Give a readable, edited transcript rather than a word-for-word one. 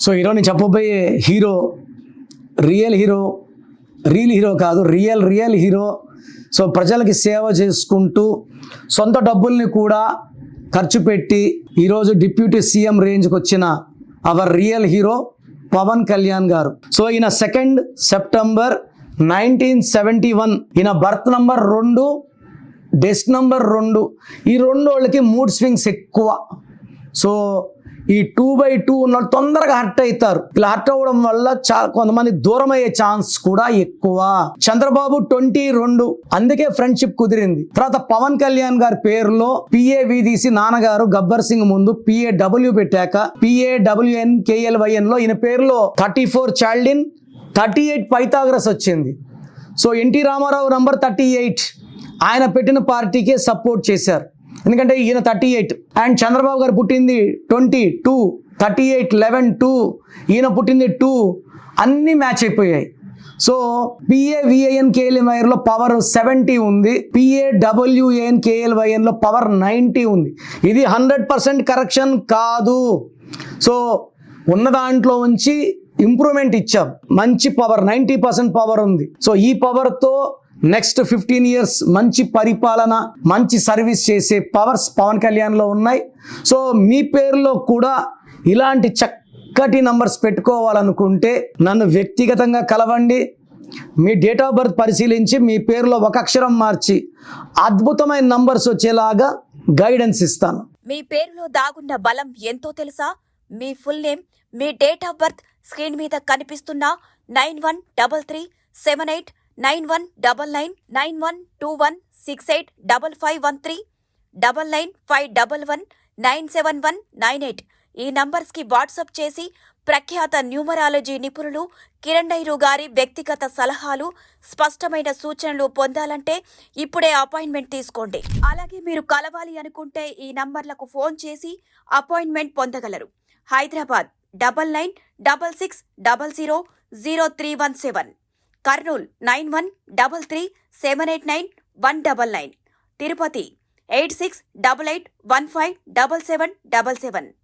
So ఈరోజు నేను చెప్పబోయే హీరో రియల్ హీరో కాదు, రియల్ హీరో. సో ప్రజలకి సేవ చేసుకుంటూ సొంత డబ్బుల్ని కూడా ఖర్చు పెట్టి ఈరోజు డిప్యూటీ సీఎం రేంజ్కి వచ్చిన our real hero Pawan Kalyan గారు. సో ఈయన 2 సెప్టెంబర్ 1971, ఈయన బర్త్ నంబర్ 2, డెస్ట్ నంబర్ 2. ఈ 2 వాళ్ళకి మూడ్ స్వింగ్స్ ఎక్కువ. సో ఈ 2/2 ఉన్న తొందరగా హర్ట్ అవుతారు. ఇలా హర్ట్ అవ్వడం వల్ల కొంతమంది దూరం అయ్యే ఛాన్స్ కూడా ఎక్కువ. చంద్రబాబు 22, అందుకే ఫ్రెండ్షిప్ కుదిరింది. తర్వాత పవన్ కళ్యాణ్ గారి పేరులో PAV తీసి నాన్నగారు గబ్బర్ సింగ్ ముందు PAW పెట్టాక PAWNKLYN లో ఈయన పేరులో 34 చైల్డ్ ఇన్ 38 పైథాగరస్ వచ్చింది. సో ఎన్టీ రామారావు నంబర్ 38, ఆయన పెట్టిన పార్టీకే సపోర్ట్ చేశారు, ఎందుకంటే ఈయన 38 అండ్ చంద్రబాబు గారు పుట్టింది 22, 38, 11, 2, ఈయన పుట్టింది 2, అన్నీ మ్యాచ్ అయిపోయాయి. సో PAVANKLYNలో పవర్ 70 ఉంది, PAWANKLYNలో పవర్ 90 ఉంది. ఇది 100% కరెక్షన్ కాదు. సో ఉన్న దాంట్లో ఉంచి ఇంప్రూవ్మెంట్ ఇచ్చాం, మంచి పవర్ 90% పవర్ ఉంది. సో ఈ పవర్తో నెక్స్ట్ 15 ఇయర్స్ మంచి పరిపాలన, మంచి సర్వీస్ చేసే పవర్స్ పవన్ కళ్యాణ్లో ఉన్నాయి. సో మీ పేరులో కూడా ఇలాంటి చక్కటి నంబర్స్ పెట్టుకోవాలనుకుంటే నన్ను వ్యక్తిగతంగా కలవండి. మీ డేట్ ఆఫ్ బర్త్ పరిశీలించి మీ పేరులో ఒక అక్షరం మార్చి అద్భుతమైన నంబర్స్ వచ్చేలాగా గైడెన్స్ ఇస్తాను. మీ పేరులో దాగున్న బలం ఎంతో తెలుసా? మీ ఫుల్ నేమ్, మీ డేట్ ఆఫ్ బర్త్ స్క్రీన్ మీద కనిపిస్తున్న 913378 9199 9121685513 99511 97198 ఈ నంబర్స్కి వాట్సాప్ చేసి ప్రఖ్యాత న్యూమరాలజీ నిపుణులు కిరణ్ నైరు గారి వ్యక్తిగత సలహాలు, స్పష్టమైన సూచనలు పొందాలంటే ఇప్పుడే అపాయింట్మెంట్ తీసుకోండి. అలాగే మీరు కలవాలి అనుకుంటే ఈ నంబర్లకు ఫోన్ చేసి అపాయింట్మెంట్ పొందగలరు. హైదరాబాద్ 9966000317, కర్నూల్ 9133789199, తిరుపతి 8688157777.